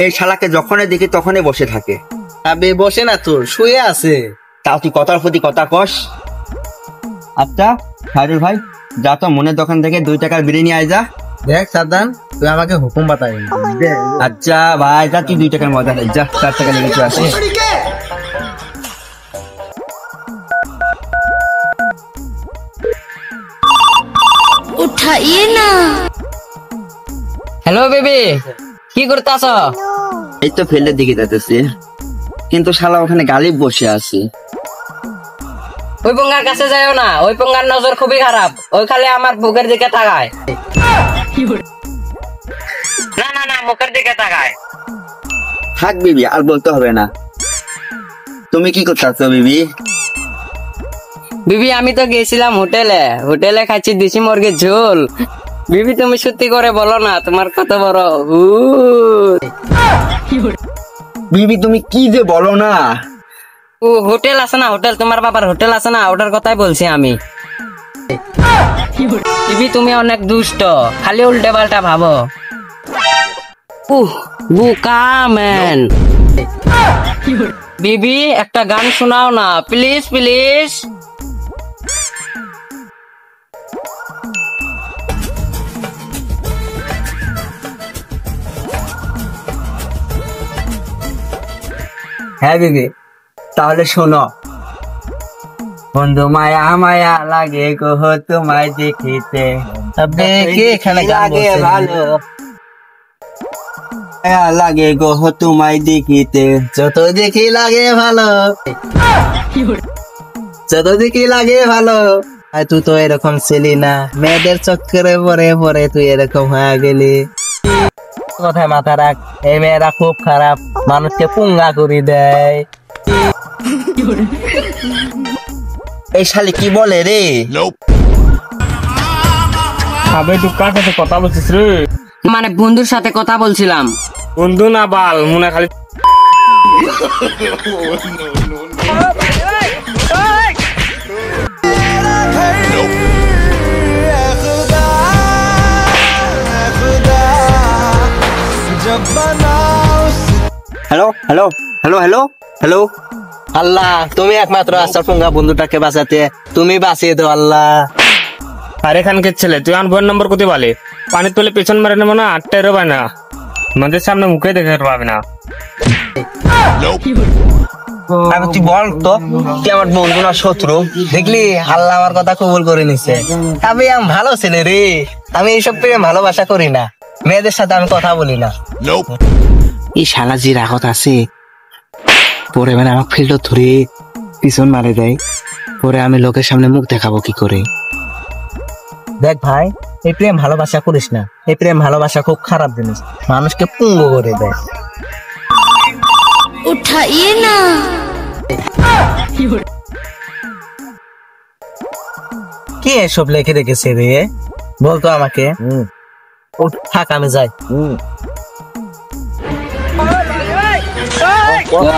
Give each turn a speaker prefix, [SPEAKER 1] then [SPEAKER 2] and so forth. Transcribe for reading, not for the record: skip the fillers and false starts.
[SPEAKER 1] এই শালাকে যখনই দেখি তখনই বসে থাকে।
[SPEAKER 2] আবে বসে না তো, শুয়ে আছে।
[SPEAKER 1] তাও তুই কথার প্রতি কথা কস। আচ্ছা খায়রুল ভাই, যা তো মনের দোকান থেকে 2 টাকার বিরিয়ানি আয় যা।
[SPEAKER 2] দেখ সাদ্দান, তুই আমাকে হুকুম বাতাই।
[SPEAKER 1] আচ্ছা ভাই যা, তুই 2 টাকার মজা যা, 4 টাকা লেগে চলে আসে।
[SPEAKER 3] उठाइए ना।
[SPEAKER 4] হ্যালো বেবি, কি করতেছ?
[SPEAKER 1] এই তো ফিল্ডের দিকে যাইতেছি, কিন্তু শালা ওখানে গালিব বসে আছে।
[SPEAKER 4] ওই পঙ্গার কাছে যাইও না, ওই পঙ্গার নজর খুবই খারাপ। ওই খালি আমার বুকের দিকে তাকায়। না না না, মুখের দিকে তাকায়।
[SPEAKER 1] থাক বিবি, আর বলতে হবে না। তুমি কি করতেছো বিবি?
[SPEAKER 4] বিবি আমি তো গেছিলাম হোটেলে খাচ্ছি দেশি মুরগির ঝোল। বিবি তুমি সত্যি করে বলো না, তোমার কত বড়
[SPEAKER 1] বিবি তুমি কি যে বলো না।
[SPEAKER 4] ও হোটেল আছে না, হোটেল তোমার বাবার হোটেল আছে না, ওটার কথাই বলছি আমি। বিবি তুমি অনেক দুষ্ট, খালি উল্টে পাল্টা ভাবো। বুকা ম্যান। বিবি একটা গান শোনাও না প্লিজ প্লিজ।
[SPEAKER 1] হ্যাঁ বিবি, তাহলে শোনো। বন্ধু মায়া মায়া লাগে গো তোমায় দেখিতে।
[SPEAKER 2] আবে কে এখানে গান
[SPEAKER 1] লাগে
[SPEAKER 2] বলছে?
[SPEAKER 1] ভালো মায়া লাগে গো তোমায় দেখিতে।
[SPEAKER 2] যত দেখি লাগে ভালো, যত দেখি লাগে ভালো। আর তুই তো এরকম ছিলি না, মেয়েদের চক্করে পরে পরে তুই এরকম হয়ে গেলি। কথায় মাথা রাখ, এই মেয়েরা খুব খারাপ, মানুষকে পুঙ্গা করে দেয়।
[SPEAKER 1] এই শালি কি বলে রে?
[SPEAKER 5] আবে তুই কার সাথে কথা বলছিস রে?
[SPEAKER 4] মানে বন্ধুর সাথে কথা বলছিলাম।
[SPEAKER 5] বন্ধু না বাল, মনে খালি
[SPEAKER 1] hello hello hello hello hello.
[SPEAKER 2] Allah তুমি একমাত্র আচ্ছা পুঙ্গা বন্ধুটাকে বাঁচাতে, তুমি বাঁচিয়ে দাও আল্লাহ।
[SPEAKER 5] আরে খানকে ছেলে, তুই আমার বোন নম্বর কোথায় বলে? পানির তলে পেছন মারে নেবো না, 8টায় রোবা না, আমাদের সামনে মুখে দেখে পাবে না।
[SPEAKER 2] আরে তুই বল তো, তুই আমার বন্ধু না শত্রু? দেখলি আল্লাহ আমার কথা কবুল করে নিছে। আমি ভালো ছেলে রে, আমি এইসব প্রেম ভালোবাসা করি না, মেয়েদের সাথে আমি কথা বলি না।
[SPEAKER 1] এই শালা যে রাগত আছে, পরে মানে আমার ফিল্ড ধরে পিছন মারে দেয়, পরে আমি লোকের সামনে মুখ দেখাবো কি করে?
[SPEAKER 2] দেখ ভাই, এই প্রেম ভালোবাসা করিস না, এই প্রেম ভালোবাসা খুব খারাপ জিনিস, মানুষকে পুঙ্গ করে দেয়।
[SPEAKER 3] उठाइए ना।
[SPEAKER 2] কি এসব লেখে রেখেছে রে, বলতো আমাকে। উঠ, থাক আমি যাই।
[SPEAKER 3] बोल ना।